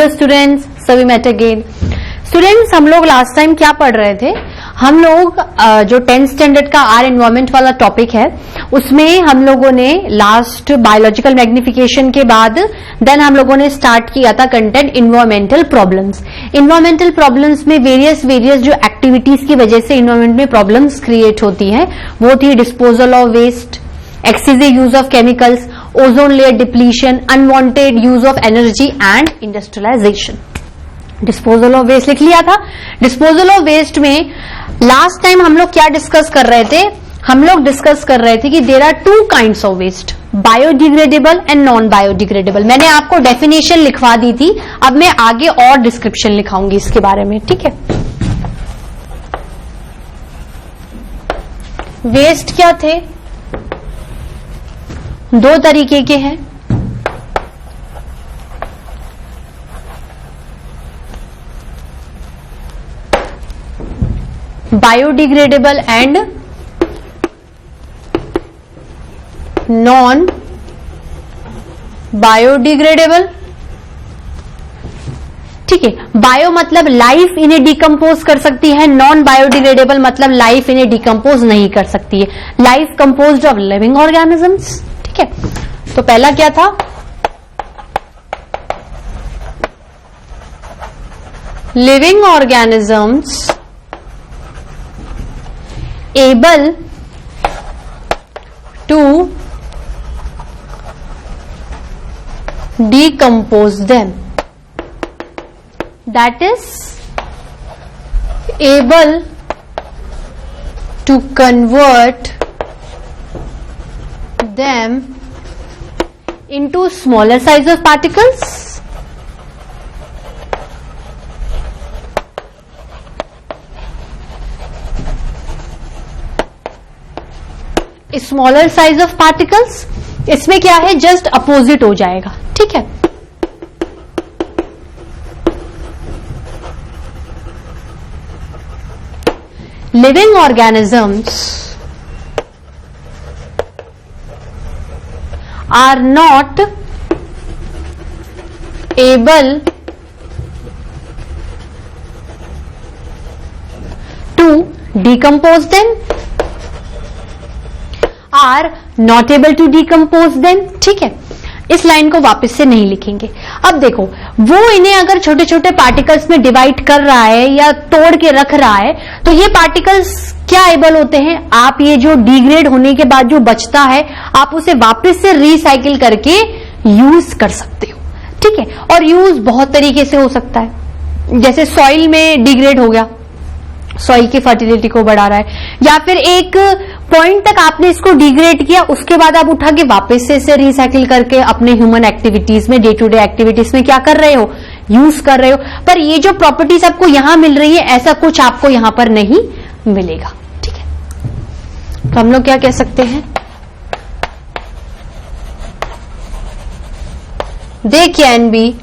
Dear students, सभी met again. Students, हम लोग लास्ट टाइम क्या पढ़ रहे थे? हम लोग जो 10th स्टैंडर्ड का आर एनवायरमेंट वाला टॉपिक है, उसमें हम लोगों ने लास्ट बायोलॉजिकल मैग्निफिकेशन के बाद देन हम लोगों ने स्टार्ट किया था content environmental problems. Environmental problems में वेरियस जो एक्टिविटीज की वजह से इन्वायरमेंट में प्रॉब्लम्स क्रिएट होती हैं, वो थी disposal of waste, excessive use of chemicals, ozone layer depletion, unwanted use of energy and industrialisation. Disposal of waste लिख लिया था। डिस्पोजल ऑफ वेस्ट में लास्ट टाइम हम लोग क्या डिस्कस कर रहे थे? हम लोग डिस्कस कर रहे थे कि there are two kinds of waste, biodegradable and non biodegradable. मैंने आपको डेफिनेशन लिखवा दी थी, अब मैं आगे और डिस्क्रिप्शन लिखाऊंगी इसके बारे में, ठीक है। वेस्ट क्या थे? दो तरीके के हैं। बायोडिग्रेडेबल एंड नॉन बायोडिग्रेडेबल, ठीक है। बायो मतलब लाइफ इन्हें डिकम्पोज कर सकती है, नॉन बायोडिग्रेडेबल मतलब लाइफ इन्हें डिकम्पोज नहीं कर सकती है। Life composed of living organisms, ठीक है। तो पहला क्या था? Living organisms able to decompose them, that is able to convert them into smaller size of particles, smaller size of particles. इसमें क्या है? जस्ट अपोजिट हो जाएगा, ठीक है। Living organisms are not able to decompose them, are not able to decompose them, ठीक है। इस लाइन को वापस से नहीं लिखेंगे। अब देखो, वो इन्हें अगर छोटे छोटे पार्टिकल्स में डिवाइड कर रहा है या तोड़ के रख रहा है, तो ये पार्टिकल्स क्या एबल होते हैं? आप ये जो डिग्रेड होने के बाद जो बचता है, आप उसे वापस से रिसाइकिल करके यूज कर सकते हो, ठीक है। और यूज बहुत तरीके से हो सकता है, जैसे सॉइल में डिग्रेड हो गया, सॉइल की फर्टिलिटी को बढ़ा रहा है, या फिर एक पॉइंट तक आपने इसको डिग्रेड किया, उसके बाद आप उठा के वापस से इसे रिसाइकिल करके अपने ह्यूमन एक्टिविटीज में, डे टू डे एक्टिविटीज में क्या कर रहे हो? यूज कर रहे हो। पर ये जो प्रॉपर्टीज आपको यहां मिल रही है, ऐसा कुछ आपको यहां पर नहीं मिलेगा, ठीक है। तो हम लोग क्या कह सकते हैं? They can be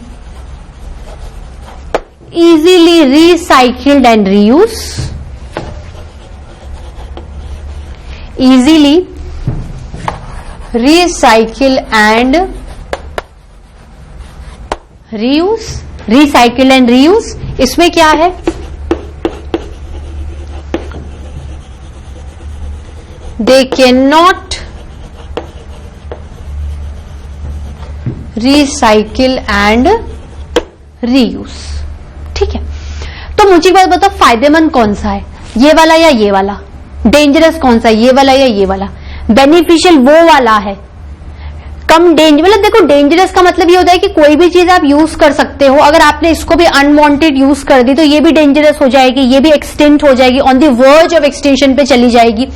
easily recycled and reused, easily recycle and reuse, recycle and reuse। इसमें क्या है? they cannot recycle and reuse, ठीक है। तो मुझे एक बात बताओ, फायदेमंद कौन सा है, ये वाला या ये वाला? डेंजरस कौन सा है, ये वाला या ये वाला? बेनिफिशियल वो वाला है। कम मतलब देखो, डेंजरस का मतलब ये होता है कि कोई भी चीज आप यूज कर सकते हो, अगर आपने इसको भी अनवांटेड यूज कर दी तो ये भी डेंजरस हो जाएगी, ये भी एक्सटेंट हो जाएगी, on the verge of extension पे चली जाएगी।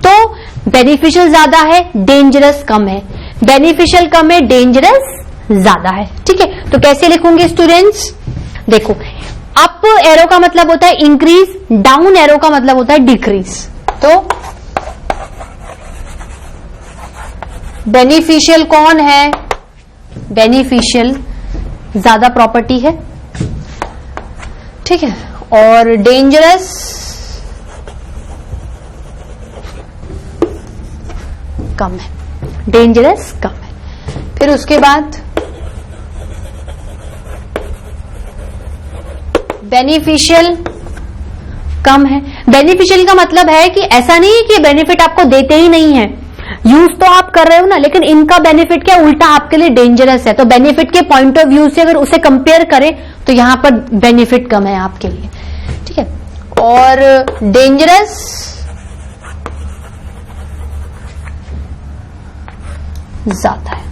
तो बेनिफिशियल ज्यादा है, डेंजरस कम है। बेनिफिशियल कम है, डेंजरस ज्यादा है, ठीक है। तो कैसे लिखूंगे स्टूडेंट्स? देखो, अप एरो का मतलब होता है इंक्रीज, डाउन एरो का मतलब होता है डिक्रीज। तो बेनिफिशियल कौन है? बेनिफिशियल ज्यादा प्रॉपर्टी है, ठीक है। और डेंजरस कम है, डेंजरस कम है। फिर उसके बाद बेनिफिशियल कम है। बेनिफिशियल का मतलब है कि ऐसा नहीं है कि बेनिफिट आपको देते ही नहीं है, यूज तो आप कर रहे हो ना, लेकिन इनका बेनिफिट क्या उल्टा आपके लिए डेंजरस है। तो बेनिफिट के पॉइंट ऑफ व्यू से अगर उसे कंपेयर करें तो यहां पर बेनिफिट कम है आपके लिए, ठीक है। और डेंजरस ज्यादा है,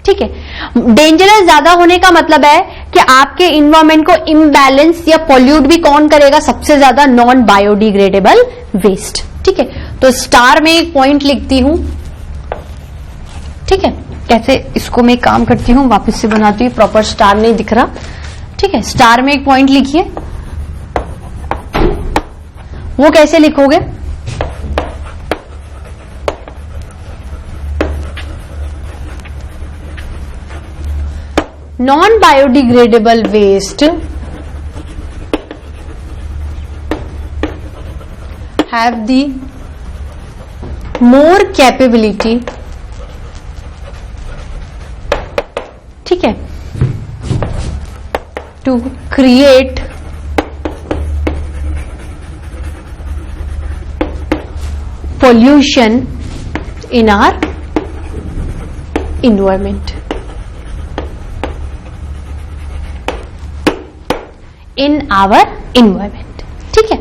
ठीक है। डेंजरस ज्यादा होने का मतलब है कि आपके इन्वायरमेंट को इम्बैलेंस या पॉल्यूट भी कौन करेगा सबसे ज्यादा, नॉन बायोडिग्रेडेबल वेस्ट, ठीक है। तो स्टार में एक पॉइंट लिखती हूं, ठीक है। कैसे इसको मैं काम करती हूं, वापस से बनाती हूं, प्रॉपर स्टार नहीं दिख रहा, ठीक है। स्टार में एक पॉइंट लिखिए, वो कैसे लिखोगे, non-biodegradable waste have the more capability, ठीक है, to create pollution in our environment, in our environment, ठीक है।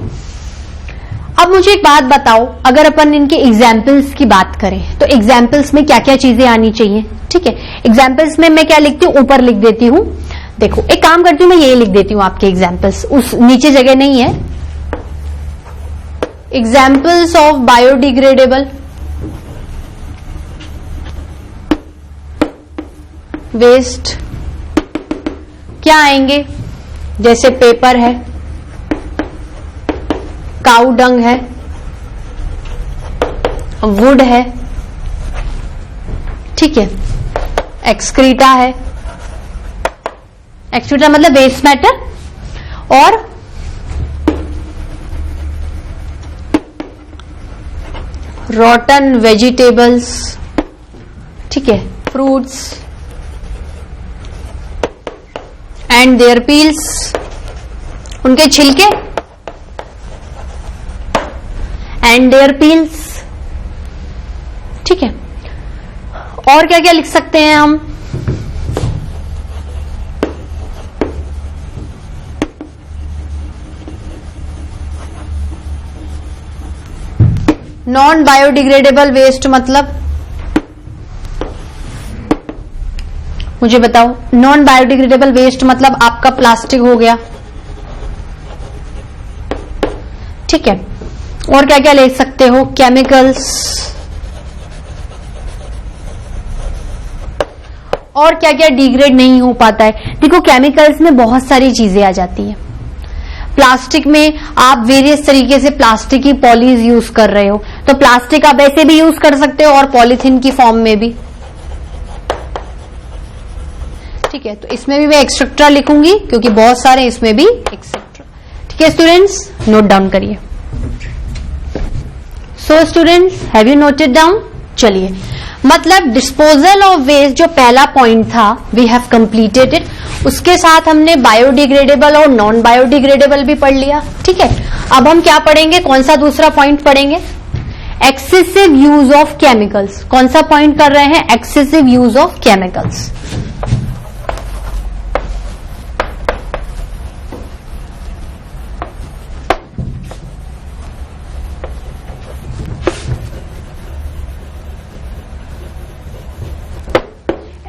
अब मुझे एक बात बताओ, अगर अपन इनके एग्जाम्पल्स की बात करें तो एग्जाम्पल्स में क्या क्या चीजें आनी चाहिए, ठीक है। एग्जाम्पल्स में मैं क्या लिखती हूं, ऊपर लिख देती हूं। देखो एक काम करती हूं, मैं ये लिख देती हूं आपके एग्जाम्पल्स, उस नीचे जगह नहीं है। एग्जाम्पल्स ऑफ बायोडिग्रेडेबल वेस्ट क्या आएंगे, जैसे पेपर है, काऊ डंग है, वुड है, ठीक है, एक्सक्रीटा है, एक्सक्रीटा मतलब वेस्ट मैटर, और रॉटन वेजिटेबल्स, ठीक है, फ्रूट्स एंड देयर पील्स, उनके छिलके एंड देयर पील्स, ठीक है। और क्या क्या लिख सकते हैं हम, नॉन बायोडिग्रेडेबल वेस्ट मतलब, मुझे बताओ, नॉन बायोडिग्रेडेबल वेस्ट मतलब आपका प्लास्टिक हो गया, ठीक है। और क्या क्या ले सकते हो, केमिकल्स, और क्या क्या डिग्रेड नहीं हो पाता है। देखो केमिकल्स में बहुत सारी चीजें आ जाती हैं। प्लास्टिक में आप वेरियस तरीके से प्लास्टिक की पॉलीज यूज कर रहे हो, तो प्लास्टिक आप ऐसे भी यूज कर सकते हो और पॉलीथीन की फॉर्म में भी, ठीक है। तो इसमें भी मैं एक्सेट्रा लिखूंगी क्योंकि बहुत सारे इसमें भी एक्सेट्रा, ठीक है। स्टूडेंट्स नोट डाउन करिए। So students have you noted down, चलिए। मतलब डिस्पोजल ऑफ वेस्ट जो पहला पॉइंट था, वी हैव कंप्लीटेड इट। उसके साथ हमने बायोडिग्रेडेबल और नॉन बायोडिग्रेडेबल भी पढ़ लिया, ठीक है। अब हम क्या पढ़ेंगे, कौन सा दूसरा पॉइंट पढ़ेंगे, एक्सेसिव यूज ऑफ केमिकल्स। कौन सा पॉइंट कर रहे हैं, excessive use of chemicals.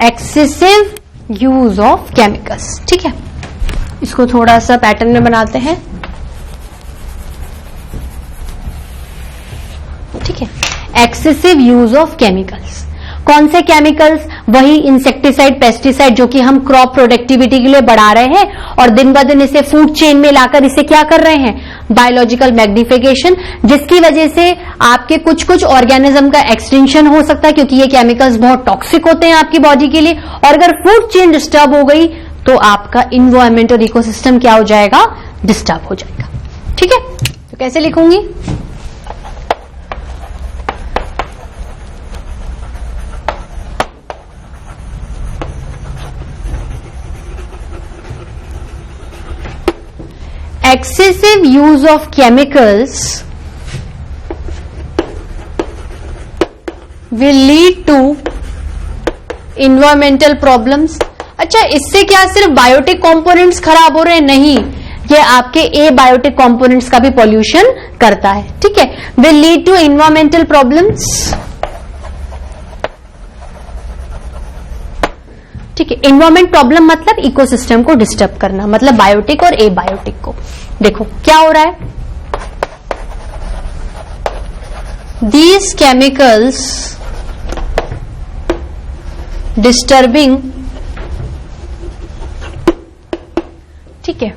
Excessive use of chemicals, ठीक है। इसको थोड़ा सा पैटर्न में बनाते हैं, ठीक है। एक्सेसिव यूज ऑफ केमिकल्स, कौन से केमिकल्स, वही इंसेक्टिसाइड, पेस्टिसाइड जो कि हम क्रॉप प्रोडक्टिविटी के लिए बढ़ा रहे हैं और दिन ब दिन इसे फूड चेन में लाकर इसे क्या कर रहे हैं, बायोलॉजिकल मैग्निफिकेशन, जिसकी वजह से आपके कुछ कुछ ऑर्गेनिज्म का एक्सटिंक्शन हो सकता है क्योंकि ये केमिकल्स बहुत टॉक्सिक होते हैं आपकी बॉडी के लिए। और अगर फूड चेन डिस्टर्ब हो गई तो आपका इन्वायरमेंट और इकोसिस्टम क्या हो जाएगा, डिस्टर्ब हो जाएगा, ठीक है। तो कैसे लिखूंगी, excessive use of chemicals will lead to environmental problems. अच्छा, इससे क्या सिर्फ बायोटिक कंपोनेंट्स खराब हो रहे हैं? नहीं, ये आपके ए बायोटिक कंपोनेंट्स का भी पॉल्यूशन करता है. ठीक है, will lead to environmental problems. ठीक है, एनवायरमेंट प्रॉब्लम मतलब इकोसिस्टम को डिस्टर्ब करना, मतलब बायोटिक और एबायोटिक को. देखो क्या हो रहा है. दीज केमिकल्स डिस्टर्बिंग, ठीक है,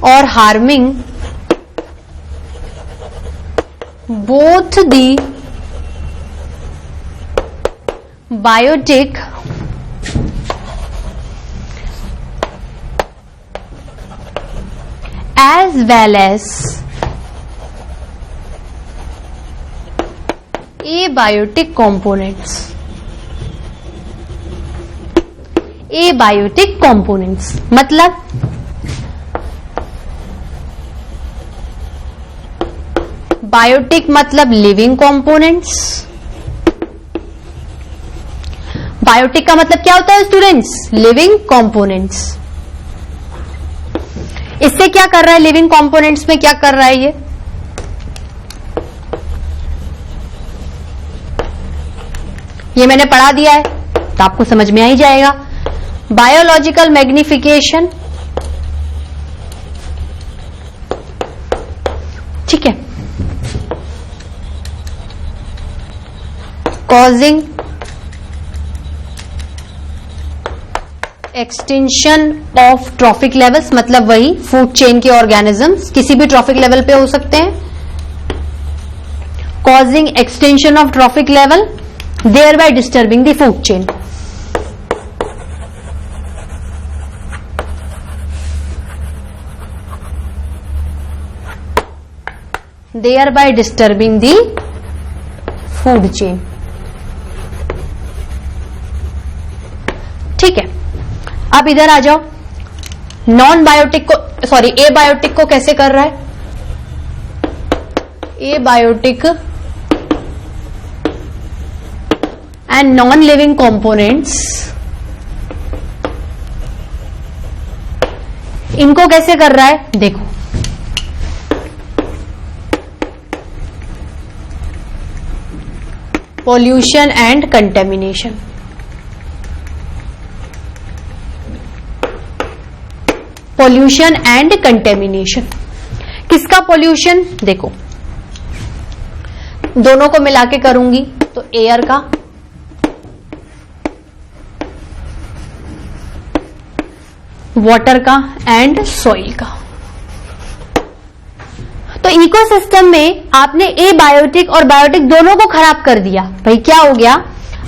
और harming both the biotic as well as abiotic components. Abiotic components मतलब बायोटिक मतलब लिविंग कंपोनेंट्स. बायोटिक का मतलब क्या होता है स्टूडेंट्स? Living components. इससे क्या कर रहा है? लिविंग कंपोनेंट्स में क्या कर रहा है? ये मैंने पढ़ा दिया है तो आपको समझ में आ ही जाएगा. बायोलॉजिकल मैग्निफिकेशन, ठीक है, causing extension of trophic levels, मतलब वही फूड चेन के ऑर्गेनिजम्स किसी भी ट्रॉफिक लेवल पे हो सकते हैं. Causing extension of trophic level, thereby disturbing the food chain. Thereby disturbing the food chain. ठीक है, अब इधर आ जाओ. नॉन बायोटिक को, सॉरी, ए बायोटिक को कैसे कर रहा है? Abiotic and non living components, इनको कैसे कर रहा है? देखो, pollution and contamination. Pollution and contamination. किसका पॉल्यूशन? देखो, दोनों को मिला के करूंगी तो एयर का, वाटर का एंड सॉइल का. तो इकोसिस्टम में आपने ए बायोटिक और बायोटिक दोनों को खराब कर दिया. भाई क्या हो गया?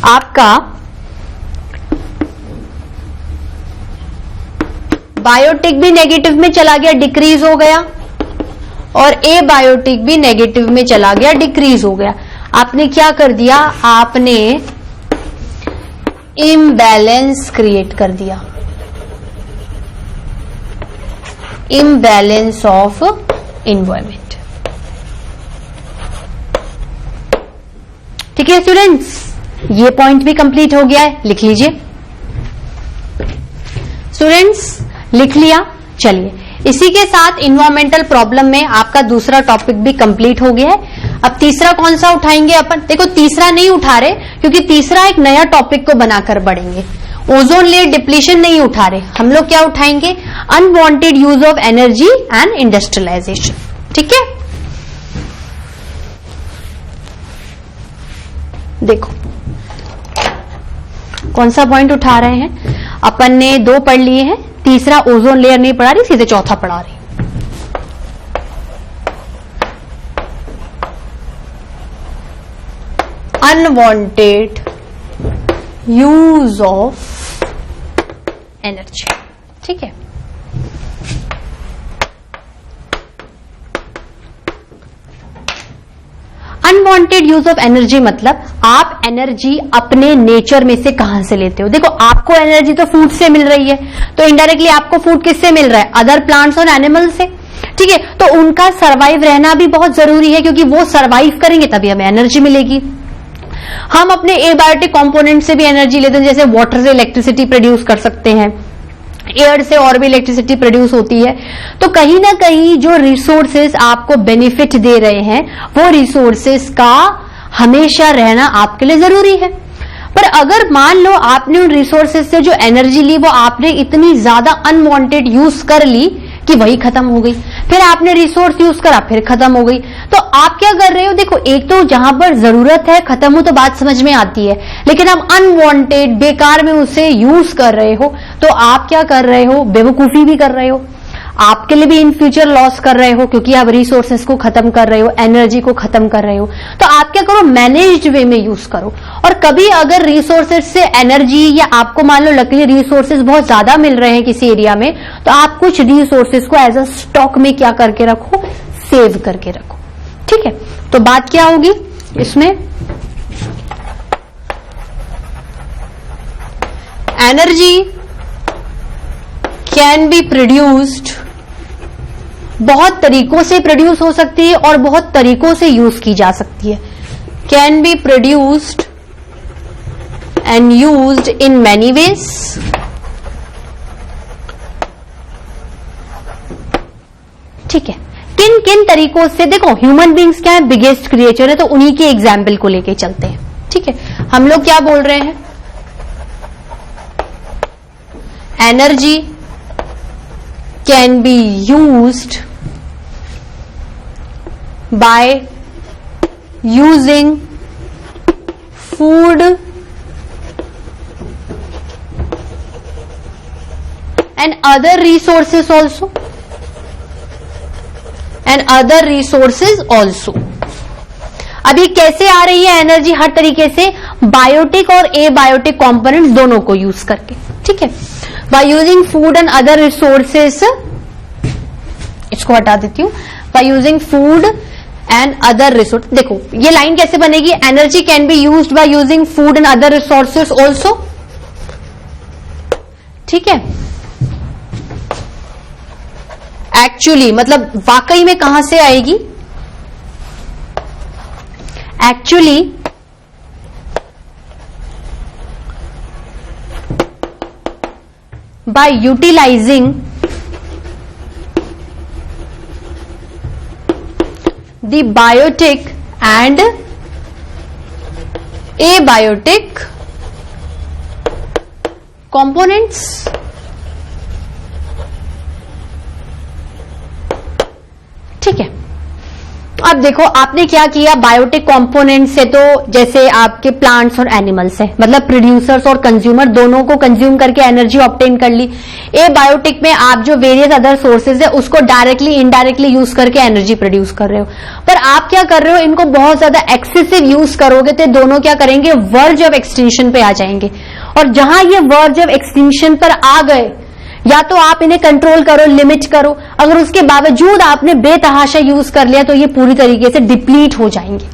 आपका बायोटिक भी नेगेटिव में चला गया, डिक्रीज हो गया, और ए बायोटिक भी नेगेटिव में चला गया, डिक्रीज हो गया. आपने क्या कर दिया? आपने इम्बैलेंस क्रिएट कर दिया, इम्बैलेंस ऑफ एनवायरमेंट. ठीक है स्टूडेंट्स, ये पॉइंट भी कंप्लीट हो गया है. लिख लीजिए स्टूडेंट्स, लिख लिया. चलिए, इसी के साथ इन्वायरमेंटल प्रॉब्लम में आपका दूसरा टॉपिक भी कंप्लीट हो गया है. अब तीसरा कौन सा उठाएंगे अपन? देखो, तीसरा नहीं उठा रहे क्योंकि तीसरा एक नया टॉपिक को बनाकर बढ़ेंगे. ओजोन लेयर डिप्लीशन नहीं उठा रहे हम लोग. क्या उठाएंगे? Unwanted use of energy and industrialisation. ठीक है, देखो कौन सा पॉइंट उठा रहे हैं. अपन ने 2 पढ़ लिए हैं, तीसरा ओजोन लेयर नहीं पढ़ा रही, सीधे चौथा पढ़ा रही. Unwanted use of energy. ठीक है, अनवांटेड यूज ऑफ एनर्जी मतलब आप एनर्जी अपने नेचर में से कहां से लेते हो। देखो, आपको एनर्जी तो फूड से मिल रही है, तो इनडायरेक्टली आपको फूड किससे मिल रहा है? अदर प्लांट्स और एनिमल से। ठीक है, तो उनका सरवाइव रहना भी बहुत जरूरी है, क्योंकि वो सरवाइव करेंगे तभी हमें एनर्जी मिलेगी। हम अपने एबायोटिक कंपोनेंट से भी एनर्जी लेते हैं, जैसे वाटर से इलेक्ट्रिसिटी प्रोड्यूस कर सकते हैं, एयर से और भी इलेक्ट्रिसिटी प्रोड्यूस होती है। तो कहीं ना कहीं जो रिसोर्सेस आपको बेनिफिट दे रहे हैं, वो रिसोर्सेस का हमेशा रहना आपके लिए जरूरी है। पर अगर मान लो आपने उन रिसोर्सेस से जो एनर्जी ली, वो आपने इतनी ज्यादा अनवांटेड यूज कर ली कि वही खत्म हो गई, फिर आपने रिसोर्स यूज करा फिर खत्म हो गई, तो आप क्या कर रहे हो? देखो, एक तो जहां पर जरूरत है खत्म हो तो बात समझ में आती है, लेकिन आप अनवांटेड बेकार में उसे यूज कर रहे हो, तो आप क्या कर रहे हो? बेवकूफी भी कर रहे हो, आपके लिए भी इन फ्यूचर लॉस कर रहे हो, क्योंकि आप रिसोर्सेस को खत्म कर रहे हो, एनर्जी को खत्म कर रहे हो। तो आप क्या करो? मैनेज्ड वे में यूज करो। और कभी अगर रिसोर्सेस से एनर्जी, या आपको मान लो लकली रिसोर्सेस बहुत ज्यादा मिल रहे हैं किसी एरिया में, तो आप कुछ रिसोर्सेस को एज अ स्टॉक में क्या करके रखो? सेव करके रखो। ठीक है, तो बात क्या होगी इसमें? एनर्जी कैन बी प्रोड्यूस्ड, बहुत तरीकों से प्रोड्यूस हो सकती है और बहुत तरीकों से यूज की जा सकती है। Can be produced and used in many ways. ठीक है, किन किन तरीकों से? देखो, ह्यूमन बींग्स क्या है? बिगेस्ट क्रिएचर है, तो उन्हीं के एग्जाम्पल को लेके चलते हैं। ठीक है, हम लोग क्या बोल रहे हैं? Energy can be used by using food and other resources also, अब ये कैसे आ रही है एनर्जी? हर तरीके से, बायोटिक और एबायोटिक कंपोनेंट्स दोनों को यूज करके। ठीक है, by using food and other resources, इसको हटा देती हूं, by using food and other resource. देखो, ये लाइन कैसे बनेगी? Energy can be used by using food and other resources also. ठीक है, एक्चुअली मतलब वाकई में कहां से आएगी? Actually by utilising the biotic and abiotic components। ठीक है, अब देखो आपने क्या किया? बायोटिक कंपोनेंट से तो जैसे आपके प्लांट्स और एनिमल्स है, मतलब प्रोड्यूसर्स और कंज्यूमर दोनों को कंज्यूम करके एनर्जी ऑब्टेन कर ली। ए बायोटिक में आप जो वेरियस अदर सोर्सेज है उसको डायरेक्टली इनडायरेक्टली यूज करके एनर्जी प्रोड्यूस कर रहे हो। पर आप क्या कर रहे हो? इनको बहुत ज्यादा एक्सेसिव यूज करोगे तो दोनों क्या करेंगे? वर्ज ऑफ एक्सटिंक्शन पे आ जाएंगे। और जहां ये वर्ज ऑफ एक्सटिंक्शन पर आ गए, या तो आप इन्हें कंट्रोल करो, लिमिट करो, अगर उसके बावजूद आपने बेतहाशा यूज कर लिया तो ये पूरी तरीके से डिप्लीट हो जाएंगे।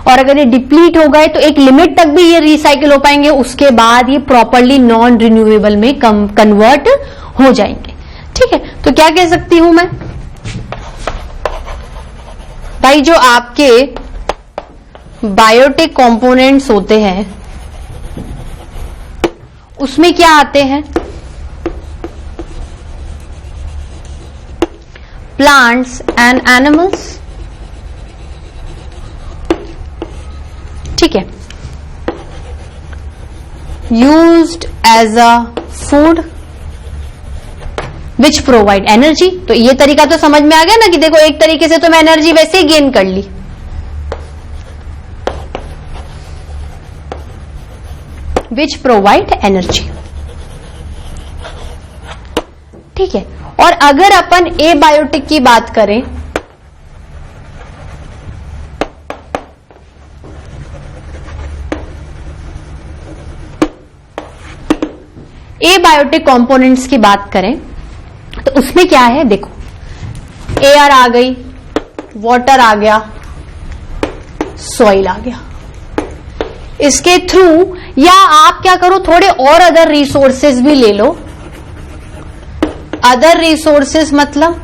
और अगर ये डिप्लीट हो गए तो एक लिमिट तक भी ये रिसाइकिल हो पाएंगे, उसके बाद ये प्रॉपरली नॉन रिन्यूएबल में कन्वर्ट हो जाएंगे। ठीक है, तो क्या कह सकती हूं मैं भाई? जो आपके बायोटिक कंपोनेंट्स होते हैं उसमें क्या आते हैं? plants and animals। ठीक है, used as a food which provide energy। तो ये तरीका तो समझ में आ गया ना कि देखो, एक तरीके से तो मैं एनर्जी वैसे ही गेन कर ली। which provide energy। ठीक है, और अगर अपन एबायोटिक की बात करें, एबायोटिक कंपोनेंट्स की बात करें तो उसमें क्या है? देखो, एयर आ गई, वाटर आ गया, सॉइल आ गया। इसके थ्रू या आप क्या करो, थोड़े और अदर रिसोर्सेज भी ले लो। अदर रिसोर्सेज मतलब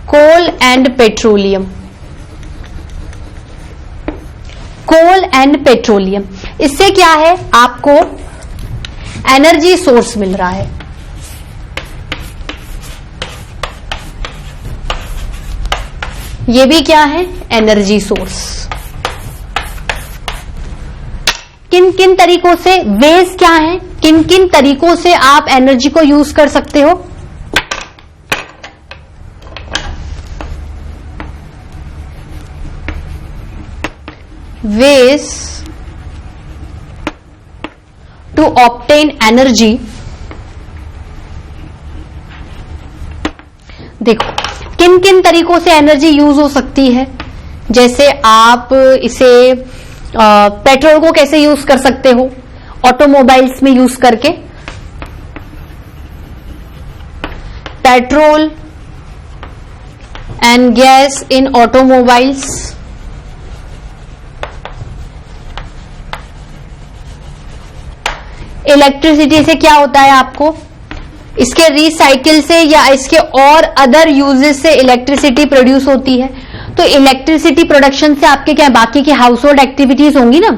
coal and petroleum. Coal and petroleum, इससे क्या है, आपको एनर्जी सोर्स मिल रहा है। ये भी क्या है, एनर्जी सोर्स। किन किन तरीकों से, वेज क्या है, किन किन तरीकों से आप एनर्जी को यूज कर सकते हो। ways to obtain energy। देखो किन किन तरीकों से एनर्जी यूज हो सकती है, जैसे आप इसे पेट्रोल को कैसे यूज कर सकते हो, ऑटोमोबाइल्स में यूज करके, petrol and gas in automobiles. Electricity से क्या होता है, आपको इसके रिसाइकिल से या इसके और अदर यूजेस से इलेक्ट्रिसिटी प्रोड्यूस होती है। तो इलेक्ट्रिसिटी प्रोडक्शन से आपके क्या बाकी की हाउस होल्ड एक्टिविटीज होंगी ना,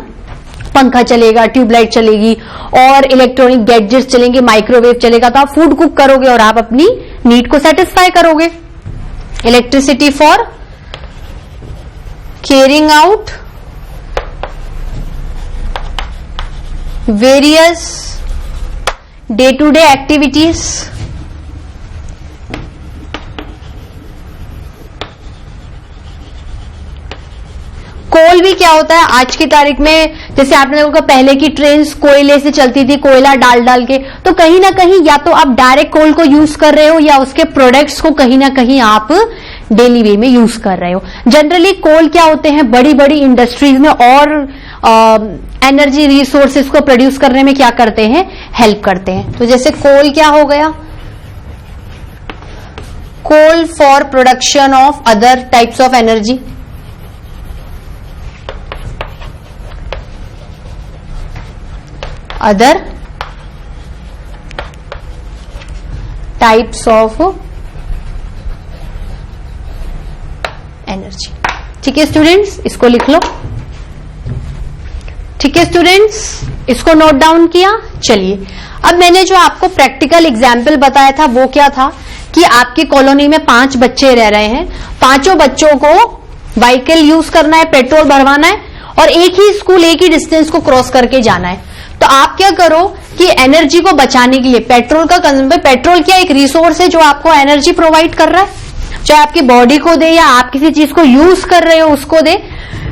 पंखा चलेगा, ट्यूबलाइट चलेगी और इलेक्ट्रॉनिक गैजेट्स चलेंगे, माइक्रोवेव चलेगा, तो आप फूड कुक करोगे और आप अपनी नीड को सेटिस्फाई करोगे। Electricity for carrying out various day to day activities. Coal भी क्या होता है, आज की तारीख में जैसे आपने देखा पहले की ट्रेन्स कोयले से चलती थी, कोयला डाल डाल के, तो कहीं ना कहीं या तो आप डायरेक्ट कोल को यूज कर रहे हो या उसके प्रोडक्ट्स को कहीं ना कहीं आप डेली वे में यूज कर रहे हो। जनरली कोल क्या होते हैं, बड़ी बड़ी इंडस्ट्रीज में और एनर्जी रिसोर्सेज को प्रोड्यूस करने में क्या करते हैं, हेल्प करते हैं। तो जैसे कोल क्या हो गया, coal for production of other types of energy. Other types of energy. ठीक है स्टूडेंट्स, इसको लिख लो। ठीक है स्टूडेंट्स, इसको नोट डाउन किया। चलिए अब मैंने जो आपको प्रैक्टिकल एग्जाम्पल बताया था वो क्या था कि आपकी कॉलोनी में 5 बच्चे रह रहे हैं, 5 बच्चों को व्हीकल यूज करना है, पेट्रोल भरवाना है और एक ही स्कूल एक ही डिस्टेंस को क्रॉस करके जाना है। तो आप क्या करो कि एनर्जी को बचाने के लिए पेट्रोल का कंज्यूम, पेट्रोल क्या एक रिसोर्स है जो आपको एनर्जी प्रोवाइड कर रहा है, चाहे आपकी बॉडी को दे या आप किसी चीज को यूज कर रहे हो उसको दे।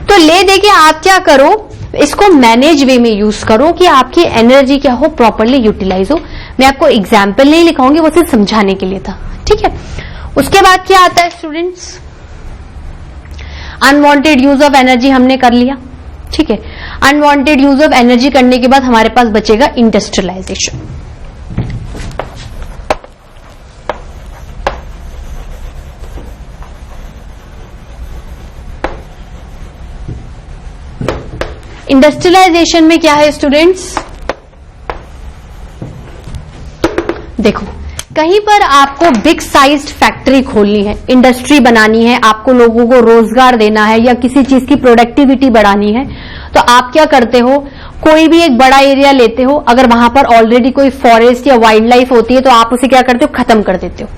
तो ले दे के आप क्या करो, इसको मैनेज वे में यूज करो कि आपकी एनर्जी क्या हो, प्रॉपरली यूटिलाइज हो। मैं आपको एग्जाम्पल नहीं लिखाऊंगी, वो सिर्फ समझाने के लिए था। ठीक है, उसके बाद क्या आता है students, unwanted use of energy हमने कर लिया। ठीक है, अनवांटेड यूज ऑफ एनर्जी करने के बाद हमारे पास बचेगा इंडस्ट्रियलाइजेशन। इंडस्ट्रियलाइजेशन में क्या है स्टूडेंट्स, देखो कहीं पर आपको बिग साइज्ड फैक्ट्री खोलनी है, इंडस्ट्री बनानी है, आपको लोगों को रोजगार देना है या किसी चीज की प्रोडक्टिविटी बढ़ानी है, तो आप क्या करते हो, कोई भी एक बड़ा एरिया लेते हो, अगर वहां पर ऑलरेडी कोई फॉरेस्ट या वाइल्ड लाइफ होती है तो आप उसे क्या करते हो, खत्म कर देते हो,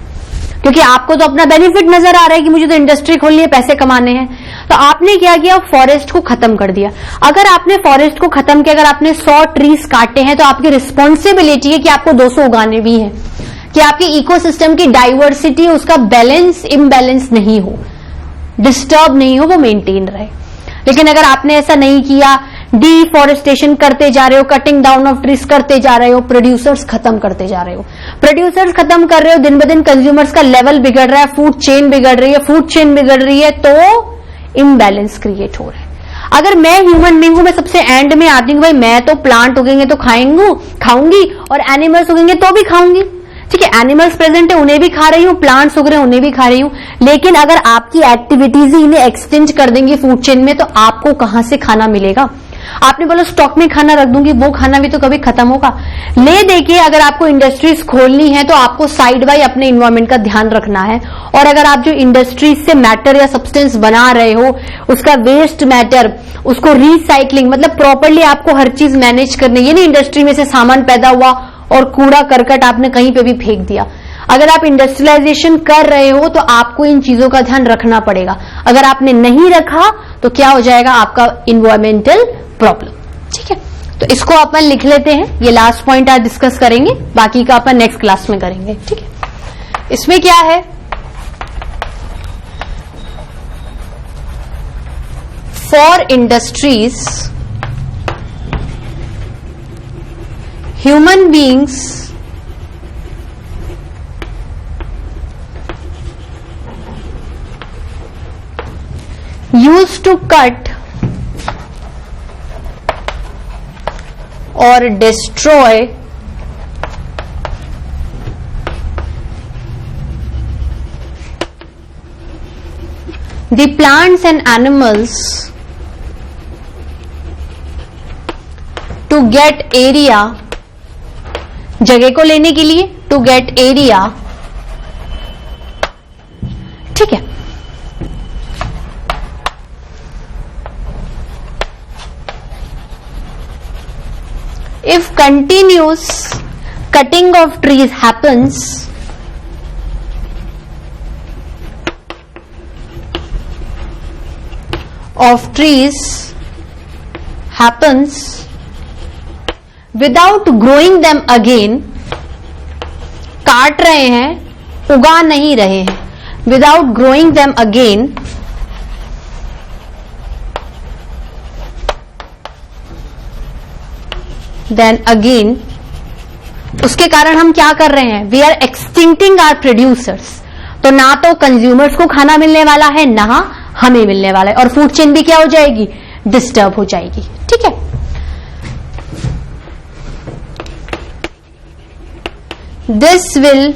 क्योंकि आपको तो अपना बेनिफिट नजर आ रहा है कि मुझे तो इंडस्ट्री खोलनी है, पैसे कमाने हैं। तो आपने क्या किया, फॉरेस्ट को खत्म कर दिया। अगर आपने फॉरेस्ट को खत्म किया, अगर आपने 100 ट्रीज काटे हैं तो आपकी रिस्पॉन्सिबिलिटी है कि आपको 200 उगाने भी हैं, कि आपकी इकोसिस्टम की डाइवर्सिटी, उसका बैलेंस इम्बैलेंस नहीं हो, डिस्टर्ब नहीं हो, वो मेंटेन रहे। लेकिन अगर आपने ऐसा नहीं किया, डिफॉरेस्टेशन करते जा रहे हो, कटिंग डाउन ऑफ ट्रीज करते जा रहे हो, प्रोड्यूसर्स खत्म करते जा रहे हो, प्रोड्यूसर्स खत्म कर रहे हो, दिन ब दिन कंज्यूमर्स का लेवल बिगड़ रहा है, फूड चेन बिगड़ रही है, फूड चेन बिगड़ रही है, तो इम्बैलेंस क्रिएट हो रहा है। अगर मैं ह्यूमन बीइंग हूं, मैं सबसे एंड में आती हूं, भाई मैं तो प्लांट उगेंगे तो खाऊंगी और एनिमल्स उगेंगे तो भी खाऊंगी, ठीक है, एनिमल्स प्रेजेंट है उन्हें भी खा रही हूं, प्लांट्स उग रहे हैं उन्हें भी खा रही हूं, लेकिन अगर आपकी एक्टिविटीज ही इन्हें एक्सटेंड कर देंगी फूड चेन में तो आपको कहां से खाना मिलेगा? आपने बोला स्टॉक में खाना रख दूंगी, वो खाना भी तो कभी खत्म होगा। ले देखिए, अगर आपको इंडस्ट्रीज खोलनी है तो आपको साइड बाय अपने इन्वायरमेंट का ध्यान रखना है, और अगर आप जो इंडस्ट्रीज से मैटर या सब्सटेंस बना रहे हो उसका वेस्ट मैटर, उसको रिसाइकलिंग मतलब प्रॉपरली आपको हर चीज मैनेज करनी है। ये नहीं इंडस्ट्री में से सामान पैदा हुआ और कूड़ा करकट आपने कहीं पे भी फेंक दिया। अगर आप इंडस्ट्रियलाइजेशन कर रहे हो तो आपको इन चीजों का ध्यान रखना पड़ेगा। अगर आपने नहीं रखा तो क्या हो जाएगा? आपका इन्वायरमेंटल प्रॉब्लम। ठीक है, तो इसको अपन लिख लेते हैं, ये लास्ट पॉइंट आज डिस्कस करेंगे, बाकी का अपन नेक्स्ट क्लास में करेंगे। ठीक है, इसमें क्या है? For industries human beings used to cut or destroy the plants and animals to get area, जगह को लेने के लिए, to get area। ठीक है, if continuous cutting of trees happens, without growing them again, काट रहे हैं, उगा नहीं रहे हैं, without growing them again, then again, उसके कारण हम क्या कर रहे हैं? We are extincting our producers. तो ना तो कंज्यूमर्स को खाना मिलने वाला है, ना हमें मिलने वाला है, और फूड चेन भी क्या हो जाएगी? डिस्टर्ब हो जाएगी। ठीक है, this will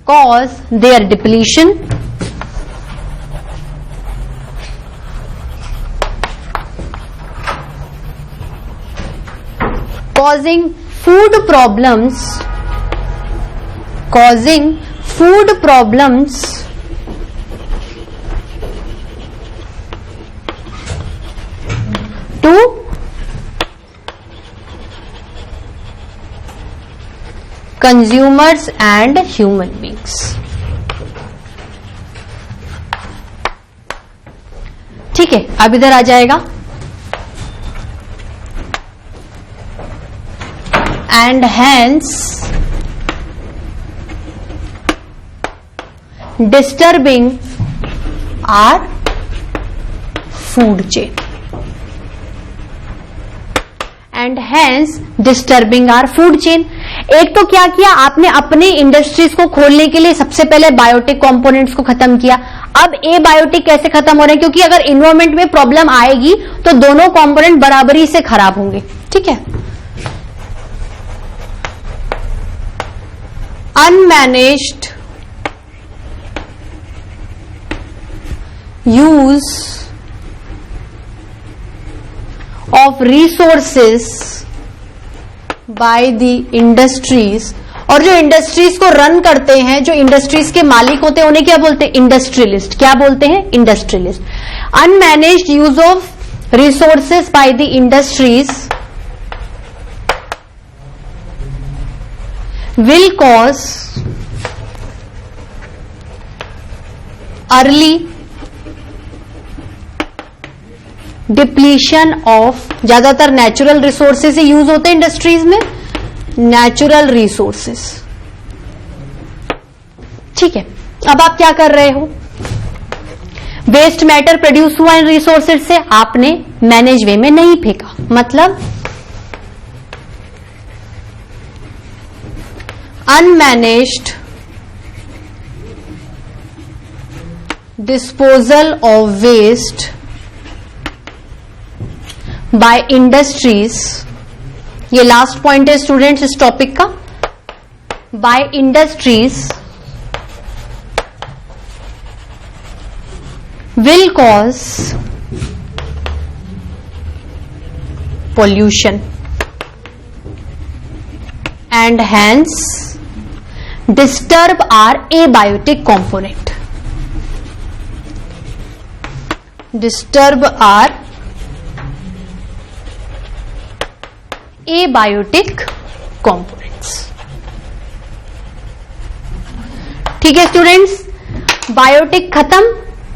cause their depletion, causing food problems to consumers and human beings। ठीक है, अब इधर आ जाएगा, and hence disturbing our food chain, and hence disturbing our food chain। एक तो क्या किया आपने? अपने इंडस्ट्रीज को खोलने के लिए सबसे पहले बायोटिक कंपोनेंट्स को खत्म किया। अब ए बायोटिक कैसे खत्म हो रहे हैं? क्योंकि अगर इन्वायरमेंट में प्रॉब्लम आएगी तो दोनों कंपोनेंट बराबरी से खराब होंगे। ठीक है, unmanaged use of resources by the industries, और जो इंडस्ट्रीज को रन करते हैं, जो इंडस्ट्रीज के मालिक होते हैं, उन्हें क्या बोलते हैं? इंडस्ट्रियलिस्ट। क्या बोलते हैं? Industrialist. Unmanaged use of resources by the industries will cause early depletion of, ज्यादातर नेचुरल रिसोर्सेज ही यूज होते हैं इंडस्ट्रीज में, नेचुरल रिसोर्सेज। ठीक है, अब आप क्या कर रहे हो? वेस्ट मैटर प्रोड्यूस हुआ इन रिसोर्सेज से, आपने मैनेज वे में नहीं फेंका, मतलब unmanaged disposal of waste by industries ये लास्ट पॉइंट है स्टूडेंट्स इस टॉपिक का। By industries will cause pollution and hence disturb our abiotic component. Disturb our abiotic components. ठीक है स्टूडेंट्स, बायोटिक खत्म,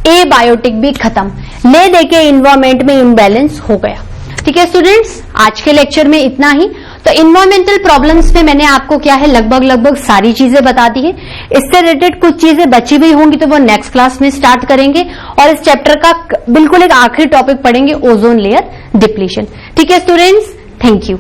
एबायोटिक भी खत्म, ले देके इन्वायरमेंट में इम्बैलेंस हो गया। ठीक है स्टूडेंट्स, आज के लेक्चर में इतना ही। तो इन्वायरमेंटल प्रॉब्लम्स में मैंने आपको क्या है लगभग सारी चीजें बता दी है। इससे रिलेटेड कुछ चीजें बची हुई होंगी तो वो नेक्स्ट क्लास में स्टार्ट करेंगे और इस चैप्टर का बिल्कुल एक आखिरी टॉपिक पढ़ेंगे, ओजोन लेयर डिप्लीशन। ठीक है स्टूडेंट्स, थैंक यू।